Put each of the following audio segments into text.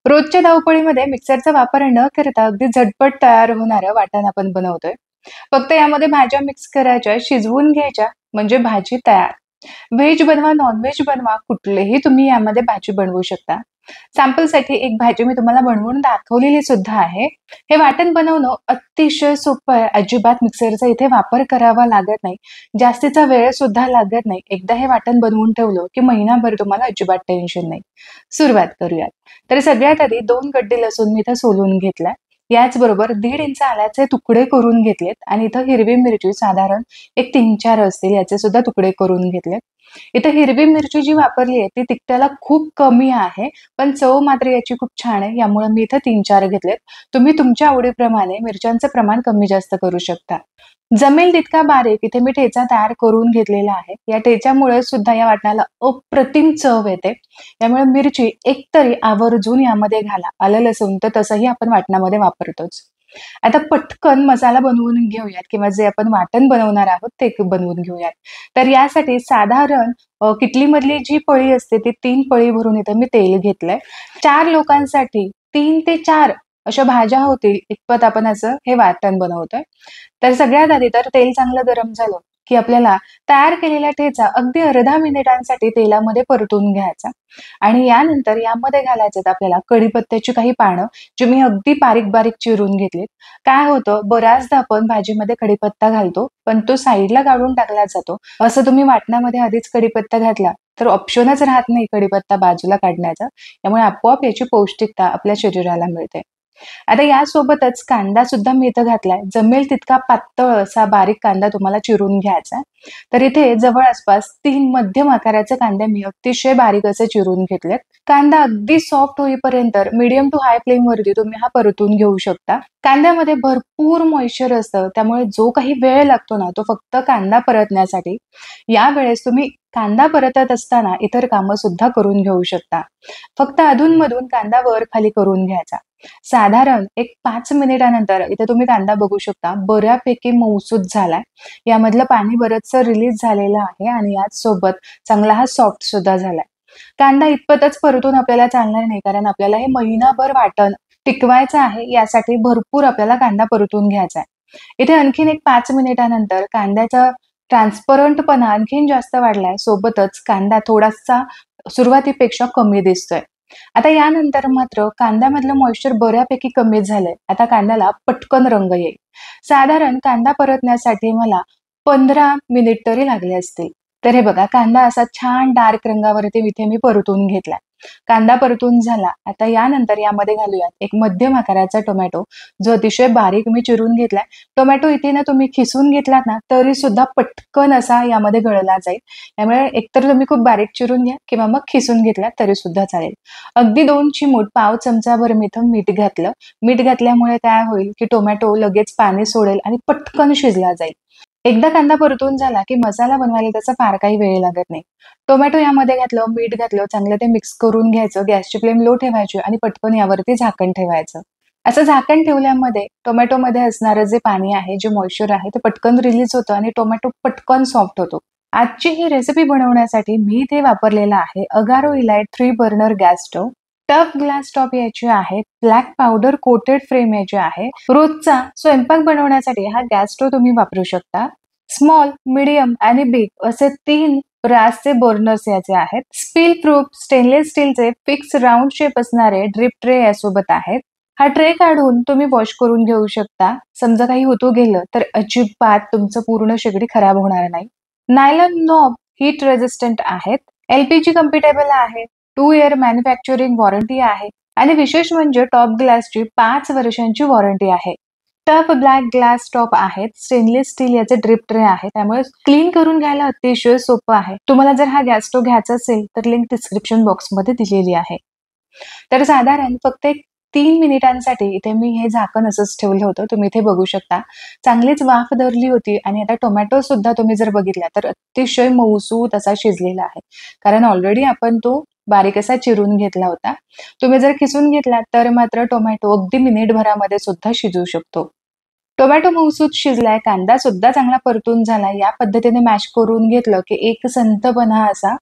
रोजच्या धावपळीमध्ये मिक्सरचा वापर न करता अगदी झटपट तयार होणारं वाटण आपण बनवतोय. फक्त यामध्ये भाज्या मिक्स करायच्या, शिजवून घ्यायच्या म्हणजे भाजी तयार. व्हेज बनवा, नॉन-व्हेज बनवा, कुठलेही तुम्ही यामध्ये भाजी बनवू शकता. सॅम्पलसाठी एक भाजी मी तुम्हाला बनवून दाखवलेली सुद्धा आहे. हे वाटण बनवणं अतिशय सोपं आहे. अजिबात मिक्सरचा इथे वापर करावा लागत नाही. जास्तीचा वेळ सुद्धा लागत नाही. एकदा हे वाटण बनवून ठेवलं की महिनाभर तुम्हाला अजिबात टेन्शन नाही. सुरुवात करूयात. तर सगळ्यात आधी 2 गड्डे लसूण मी इथं सोलून घेतलाय. याचबरोबर 1.5 इंच आल्याचे तुकडे करून घेतलेत आणि इथं हिरवी मिरची साधारण एक 3-4 असतील याचे सुद्धा तुकडे करून घेतलेत. इथं हिरवी मिरची जी वापरली आहे ती तिखटाला खूप कमी आहे, पण चव मात्र याची खूप छान आहे. यामुळे मी इथं 3-4 घेतलेत. तुम्ही तुमच्या आवडीप्रमाणे मिरच्यांचं प्रमाण कमी जास्त करू शकता. जमेल तितका बारीक इथे मी ठेचा तयार करून घेतलेला आहे. या ठेच्यामुळे सुद्धा या वाटणाला अप्रतिम चव येते. त्यामुळे मिरची एकतरी आवर्जून यामध्ये घाला. आलं लसूण तर तसंही आपण वाटणामध्ये वापरतोच. आता पटकन मसाला बनवून घेऊयात किंवा जे आपण वाटण बनवणार आहोत ते बनवून घेऊयात. तर यासाठी साधारण किटलीमधली जी पळी असते ती 3 पळी भरून इथं मी तेल घेतलंय. 4 लोकांसाठी 3 ते 4 अशा भाज्या होतील इतपत आपण असं हे वाटण बनवतोय. तर सगळ्यात आधी तर तेल चांगलं गरम झालं की आपल्याला तयार केलेला ठेचा अगदी अर्धा मिनिटांसाठी तेलामध्ये परतून घ्यायचा आणि यानंतर यामध्ये घालायचं आपल्याला कढीपत्त्याची काही पानं जी मी अगदी बारीक बारीक चिरून घेतलीत. काय होतं बऱ्याचदा आपण भाजीमध्ये कढीपत्ता घालतो पण तो साईडला काढून टाकला जातो. असं तुम्ही वाटणामध्ये आधीच कढीपत्ता घातला तर ऑप्शनच राहत नाही कढीपत्ता बाजूला काढण्याचा. त्यामुळे आपोआप याची पौष्टिकता आपल्या शरीराला मिळते. आता यासोबतच कांदा सुद्धा मी इथं घातलाय. जमेल तितका पातळ असा बारीक कांदा तुम्हाला चिरून घ्यायचा. तर इथे जवळपास 3 मध्यम आकाराचे कांदे मी अतिशय बारीक असे चिरून घेतलेत. कांदा अगदी सॉफ्ट होईपर्यंत मीडियम टू हाय फ्लेम वरती तुम्ही हा परतून घेऊ शकता. कांद्यामध्ये भरपूर मॉइश्चर असतं त्यामुळे जो काही वेळ लागतो ना तो फक्त कांदा परतण्यासाठी. या वेळेस तुम्ही कांदा परतत असताना इतर कामं सुद्धा करून घेऊ शकता. फक्त अधूनमधून कांदा वर खाली करून घ्यायचा. साधारण एक 5 मिनिटानंतर इथे तुम्ही कांदा बघू शकता बऱ्यापैकी मऊसूत झालाय. यामधलं पाणी बरचसं रिलीज झालेलं आहे आणि याच सोबत चांगला हा सॉफ्ट सुद्धा झालाय. कांदा इतपतच परतून आपल्याला चालणार नाही कारण आपल्याला हे महिनाभर वाटण टिकवायचं आहे. यासाठी भरपूर आपल्याला कांदा परतून घ्यायचा आहे. इथे आणखीन एक 5 मिनिटानंतर कांद्याचा ट्रान्सपरंटपणा आणखीन जास्त वाढलाय. सोबतच कांदा थोडासा सुरुवातीपेक्षा कमी दिसतोय. आता यानंतर मात्र कांद्यामधलं मॉइश्चर बऱ्यापैकी कमी झालंय. आता कांद्याला पटकन रंग येईल. साधारण कांदा परतण्यासाठी मला 15 मिनिट तरी लागले असतील. तर हे बघा कांदा असा छान डार्क रंगावरती इथे मी परतून घेतलाय. कांदा परतून झाला. आता यानंतर यामध्ये घालूयात एक मध्यम आकाराचा टोमॅटो जो अतिशय बारीक मी चिरून घेतलाय. टोमॅटो इथे ना तुम्ही खिसून घेतलात ना तरी सुद्धा पटकन असा यामध्ये गळला जाईल. त्यामुळे एकतर तुम्ही खूप बारीक चिरून घ्या किंवा मग खिसून घेतलात तरी सुद्धा चालेल. अगदी 2 चिमूट पाव चमचाभर मी इथं मीठ घातलं. मीठ घातल्यामुळे काय होईल की टोमॅटो लगेच पाणी सोडेल आणि पटकन शिजला जाईल. एकदा कांदा परतून झाला की मसाला बनवायला त्याचा फार काही वेळ लागत नाही. टोमॅटो यामध्ये घातलं, मीठ घातलं, चांगलं ते मिक्स करून घ्यायचं. गॅसची फ्लेम लो ठेवायची आणि पटकन यावरती झाकण ठेवायचं. असं झाकण ठेवल्यामध्ये टोमॅटोमध्ये असणारं जे पाणी आहे, जे मॉइश्चर आहे ते पटकन रिलीज होतं आणि टोमॅटो पटकन सॉफ्ट होतो. आजची ही रेसिपी बनवण्यासाठी मी इथे वापरलेला आहे Agaro elite 3 burner gas stove. Tough glass top याची आहे. ब्लॅक पावडर कोटेड फ्रेम याची आहे. रोजचा स्वयंपाक बनवण्यासाठी हा गॅस स्टोव्ह तुम्ही वापरू शकता. स्मॉल, मीडियम आणि बिग असे 3 ब्रासचे बर्नर्स याचे आहेत. स्पिल प्रूफ स्टेनलेस स्टीलचे फिक्स राऊंड शेप असणारे ड्रिप ट्रे यासोबत आहेत. हा ट्रे काढून तुम्ही वॉश करून घेऊ शकता. समजा काही होतो गेलं तर अजिबात तुमचं पूर्ण शेगडी खराब होणार नाही. नायलॉन नॉब हीट रेझिस्टंट आहेत. एलपीजी कम्पॅटेबल आहे. 2 इयर मॅन्युफॅक्चरिंग वॉरंटी आहे आणि विशेष म्हणजे टॉप ग्लासची 5 वर्षांची वॉरंटी आहे. टफ ब्लॅक ग्लास टॉप आहेत. स्टेनलेस स्टील याचे ड्रिप ट्रे आहे. त्यामुळे क्लीन करून घ्यायला अतिशय सोपं आहे. तुम्हाला जर हा गॅस स्टोव्ह घ्यायचा असेल तर लिंक डिस्क्रिप्शन बॉक्समध्ये दिलेली आहे. तर साधारण फक्त एक 3 मिनिटांसाठी इथे मी हे झाकण असंच ठेवलं होतं. तुम्ही इथे बघू शकता. चांगलीच वाफ धरली होती आणि आता टोमॅटो सुद्धा तुम्ही जर बघितला तर अतिशय मऊसूत असा शिजलेला आहे. कारण ऑलरेडी आपण तो बारीक असा चिरून घेतला होता. तुम्ही जर खिसून घेतला तर मात्र टोमॅटो अगदी मिनिटभरामध्ये सुद्धा शिजू शकतो. टोमॅटो मऊसूत शिजलाय, कांदा सुद्धा चांगला परतून झालाय. या पद्धतीने मॅश करून घेतलं की एक संतपणा असा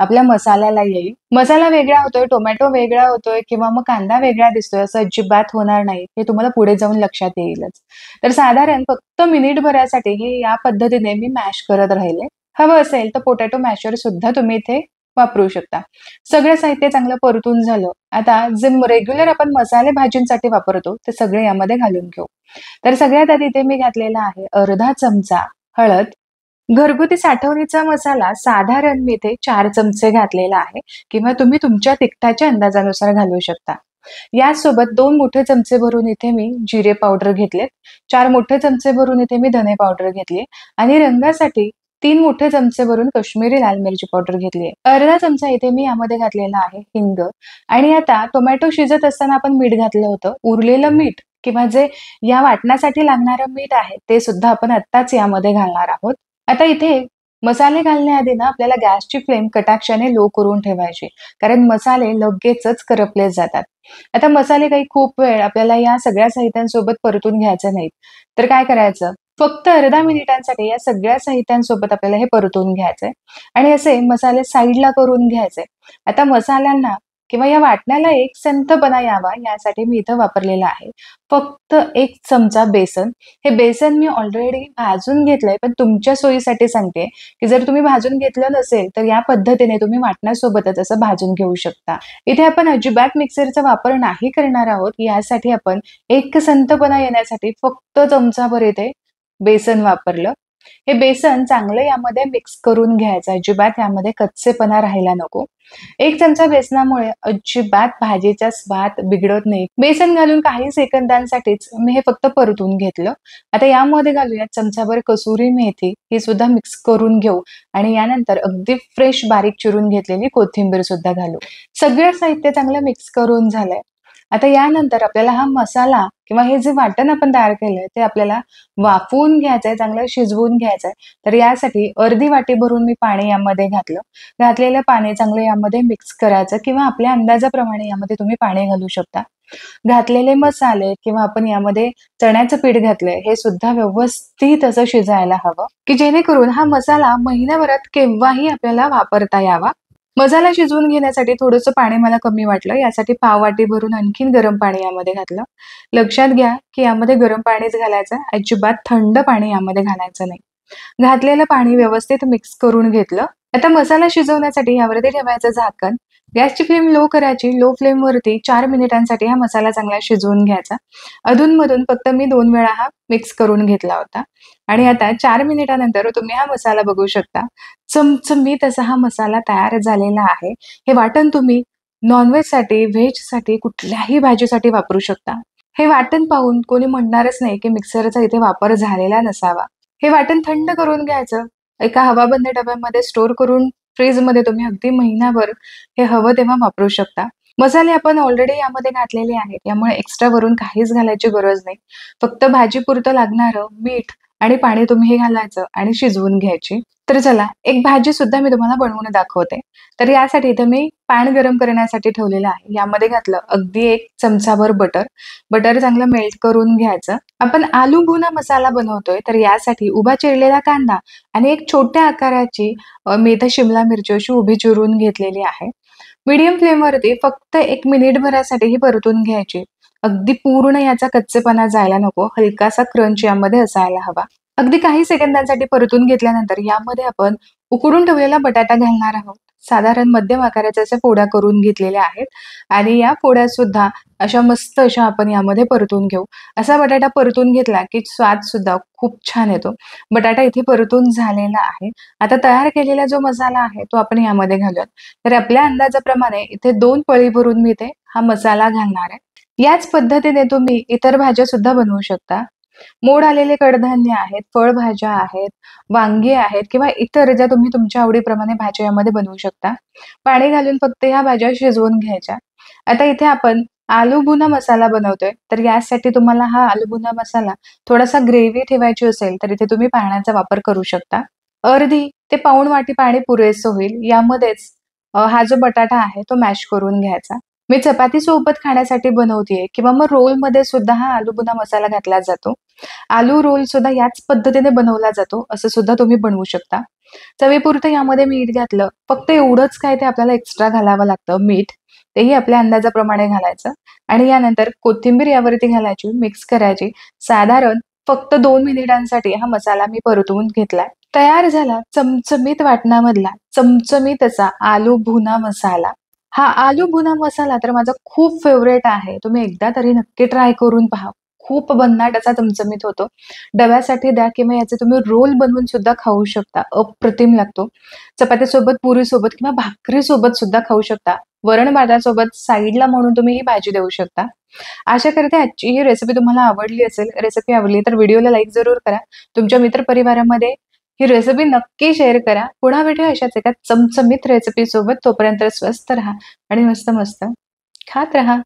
आपल्या मसाल्याला येईल. मसाला वेगळा होतोय, टोमॅटो वेगळा होतोय किंवा मग कांदा वेगळा दिसतोय असं अजिबात होणार नाही. हे तुम्हाला पुढे जाऊन लक्षात येईलच. तर साधारण फक्त मिनिटभरासाठी हे या पद्धतीने मी मॅश करत राहिले. हवं असेल तर पोटॅटो मॅशर सुद्धा तुम्ही इथे वापरू शकता. सगळं साहित्य चांगलं परतून झालं. आता जे रेग्युलर आपण मसाले भाजींसाठी वापरतो ते सगळे यामध्ये घालून घेऊ. तर सगळ्यात आधी इथे मी घातलेला आहे अर्धा चमचा हळद. घरगुती साठवणीचा मसाला साधारण मी इथे 4 चमचे घातलेला आहे किंवा तुम्ही तुमच्या तिखटाच्या अंदाजानुसार घालू शकता. यासोबत 2 मोठे चमचे भरून इथे मी जिरे पावडर घेतलेत. 4 मोठे चमचे भरून इथे मी धने पावडर घेतली आणि रंगासाठी 3 मोठे चमचे भरून काश्मीरी लाल मिरची पावडर घेतली. अर्धा चमचा इथे मी यामध्ये घातलेला आहे हिंग. आणि आता टोमॅटो शिजत असताना आपण मीठ घातलं होतं. उरलेलं मीठ किंवा जे या वाटण्यासाठी लागणारं मीठ आहे ते सुद्धा आपण आत्ताच यामध्ये घालणार आहोत. आता इथे मसाले घालण्याआधी ना आपल्याला गॅसची फ्लेम कटाक्षाने लो करून ठेवायची, कारण मसाले लगेचच करपले जातात. आता मसाले काही खूप वेळ आपल्याला या सगळ्या साहित्यांसोबत परतून घ्यायचे नाहीत. तर काय करायचं, फक्त अर्धा मिनिटांसाठी या सगळ्या साहित्यांसोबत आपल्याला हे परतून घ्यायचंय आणि असे मसाले साईडला करून घ्यायचे. आता मसाल्यांना किंवा या वाटण्याला एक संथपणा यावा यासाठी मी इथं वापरलेला आहे फक्त 1 चमचा बेसन. हे बेसन मी ऑलरेडी भाजून घेतलंय, पण तुमच्या सोयीसाठी सांगते की जर तुम्ही भाजून घेतलं नसेल तर या पद्धतीने तुम्ही वाटण्यासोबतच असं भाजून घेऊ शकता. इथे आपण अजिबात मिक्सरचा वापर नाही करणार आहोत. यासाठी आपण एक संथपणा येण्यासाठी फक्त चमचाभर इथे बेसन वापरलं. हे बेसन चांगलं यामध्ये मिक्स करून घ्यायचं. अजिबात यामध्ये कच्चेपणा राहायला नको. 1 चमचा बेसनामुळे अजिबात भाजीचा स्वाद बिघडत नाही. बेसन घालून काही सेकंदांसाठीच मी हे फक्त परतून घेतलं. आता यामध्ये घालूया चमचाभर कसुरी मेथी. ही सुद्धा मिक्स करून घेऊ आणि यानंतर अगदी फ्रेश बारीक चिरून घेतलेली कोथिंबीर सुद्धा घालू. सगळं साहित्य चांगलं मिक्स करून झालंय. आता यानंतर आपल्याला हा मसाला किंवा हे जे वाटण आपण तयार केलंय ते आपल्याला वाफवून घ्यायचंय, चांगलं शिजवून घ्यायचंय. तर यासाठी अर्धी वाटी भरून मी पाणी यामध्ये घातलं. घातलेलं पाणी चांगलं यामध्ये मिक्स करायचं किंवा आपल्या अंदाजाप्रमाणे यामध्ये तुम्ही पाणी घालू शकता. घातलेले मसाले किंवा आपण यामध्ये चण्याचं पीठ घातलंय हे सुद्धा व्यवस्थित असं शिजायला हवं की जेणेकरून हा मसाला महिन्याभरात केव्हाही आपल्याला वापरता यावा. मसाला शिजवून घेण्यासाठी थोडंसं पाणी मला कमी वाटलं. यासाठी पाव वाटी भरून आणखीन गरम पाणी यामध्ये घातलं. लक्षात घ्या की यामध्ये गरम पाणीच घालायचं, अजिबात थंड पाणी यामध्ये घालायचं नाही. घातलेलं पाणी व्यवस्थित मिक्स करून घेतलं. आता मसाला शिजवण्यासाठी यावरती ठेवायचं झाकण. गॅसची फ्लेम लो करायची. लो फ्लेम वरती 4 मिनिटांसाठी हा मसाला चांगला शिजवून घ्यायचा. अधूनमधून फक्त मी 2 वेळा हा मिक्स करून घेतला होता. आणि आता 4 मिनिटानंतर तुम्ही हा मसाला बघू शकता. चमचमीत असा हा मसाला तयार झालेला आहे. हे वाटण तुम्ही नॉनव्हेजसाठी, व्हेजसाठी कुठल्याही भाजीसाठी वापरू शकता. हे वाटण पाहून कोणी म्हणणारच नाही की मिक्सरचा इथे वापर झालेला नसावा. हे वाटण थंड करून घ्यायचं. एका हवाबंद डब्यामध्ये स्टोअर करून फ्रीजमध्ये तुम्ही अगदी महिनाभर हे हवं तेव्हा वापरू शकता. मसाले आपण ऑलरेडी यामध्ये घातलेले आहेत, त्यामुळे एक्स्ट्रा वरून काहीच घालायची गरज नाही. फक्त भाजीपुरतं लागणारं मीठ आणि पाणी तुम्ही हे घालायचं आणि शिजवून घ्यायची. तर चला एक भाजी सुद्धा मी तुम्हाला बनवून दाखवते. तर यासाठी इथे मी पॅन गरम करण्यासाठी ठेवलेलं आहे. यामध्ये घातलं अगदी 1 चमचाभर बटर. बटर चांगलं मेल्ट करून घ्यायचं. आपण आलू भुना मसाला बनवतोय तर यासाठी उभा चिरलेला कांदा आणि एक छोट्या आकाराची मी इथे शिमला मिरची अशी उभी चिरून घेतलेली आहे. मीडियम फ्लेमवरती फक्त 1 मिनिटभरासाठी ही परतून घ्यायची. अगदी पूर्ण याचा कच्चेपणा जायला नको, हलकासा क्रंच यामध्ये असायला हवा. अगदी काही सेकंदांसाठी परतून घेतल्यानंतर यामध्ये आपण उकडून ठेवलेला बटाटा घालणार आहोत. साधारण मध्यम आकाराच्या अशा फोड्या करून घेतलेल्या आहेत आणि या फोड्या सुद्धा अशा मस्त अशा आपण यामध्ये परतून घेऊ. असा बटाटा परतून घेतला की स्वाद सुद्धा खूप छान येतो. बटाटा इथे परतून झालेला आहे. आता तयार केलेला जो मसाला आहे तो आपण यामध्ये घालूयात. तर आपल्या अंदाजाप्रमाणे इथे 2 पळी भरून मी इथे हा मसाला घालणार आहे. याच पद्धतीने तुम्ही इतर भाज्या सुद्धा बनवू शकता. मोड आलेले कडधान्य आहेत, फळभाज्या आहेत, वांगी आहेत किंवा इतर ज्या तुम्ही तुमच्या आवडीप्रमाणे भाज्या यामध्ये बनवू शकता. पाणी घालून फक्त ह्या भाज्या शिजवून घ्यायच्या. आता इथे आपण आलू भुना मसाला बनवतोय तर यासाठी तुम्हाला हा आलू भुना मसाला थोडासा ग्रेव्ही ठेवायची असेल तर इथे तुम्ही पाण्याचा वापर करू शकता. अर्धी ते पाऊण वाटी पाणी पुरेसं होईल. यामध्येच हा जो बटाटा आहे तो मॅश करून घ्यायचा. मी चपाती सोबत खाण्यासाठी बनवतेय किंवा मग रोलमध्ये सुद्धा हा आलू बुना मसाला घातला जातो. आलू रोल सुद्धा याच पद्धतीने बनवला जातो, असं सुद्धा तुम्ही बनवू शकता. चवीपुरतं यामध्ये मीठ घातलं. फक्त एवढंच काय ते आपल्याला एक्स्ट्रा घालावं लागतं मीठ. तेही आपल्या अंदाजाप्रमाणे घालायचं आणि यानंतर कोथिंबीर यावरती घालायची, मिक्स करायची. साधारण फक्त 2 मिनिटांसाठी हा मसाला मी परतवून घेतलाय. तयार झाला चमचमीत वाटणामधला चमचमीत असा आलू भुना मसाला. हा आलू भुना मसाला तर माझा खूप फेव्हरेट आहे. तुम्ही एकदा तरी नक्की ट्राय करून पहा. खूप भन्नाट असा चमचमीत होतो. डब्यासाठी द्या किंवा याचे तुम्ही रोल बनवून सुद्धा खाऊ शकता. अप्रतिम लागतो. चपातीसोबत, पुरीसोबत किंवा भाकरीसोबत सुद्धा खाऊ शकता. वरण-भातासोबत साईडला म्हणून तुम्ही ही भाजी देऊ शकता. आशा करते आजची ही रेसिपी तुम्हाला आवडली असेल. रेसिपी आवडली तर व्हिडिओला लाईक जरूर करा. तुमच्या मित्रपरिवारामध्ये ही रेसिपी नक्की शेअर करा. पुन्हा भेटूया अशाच एका चमचमीत रेसिपी सोबत. तोपर्यंत स्वस्थ राहा आणि मस्त मस्त खात राहा.